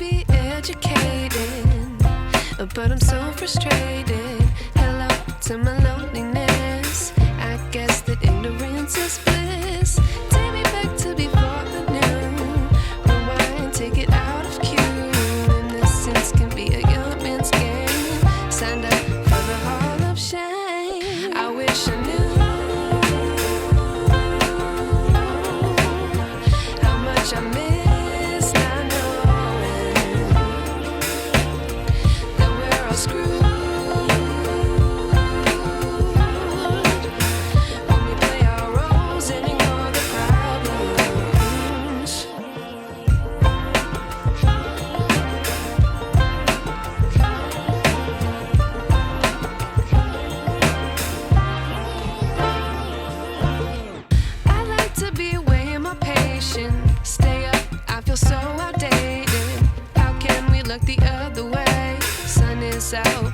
be educated, but I'm so frustrated. Hello to my loneliness. I guess that ignorance is bliss. Take me back to before the new. Rewind, take it out of cue. Innocence can be a young man's game. Signed up for the hall of shame. I wish I knew how much I miss not knowing that we're all screwed when we play our roles and ignore the problems. I like to be away in my patience. Stay up, I feel so outdated. How can we look the other way? Sun is out,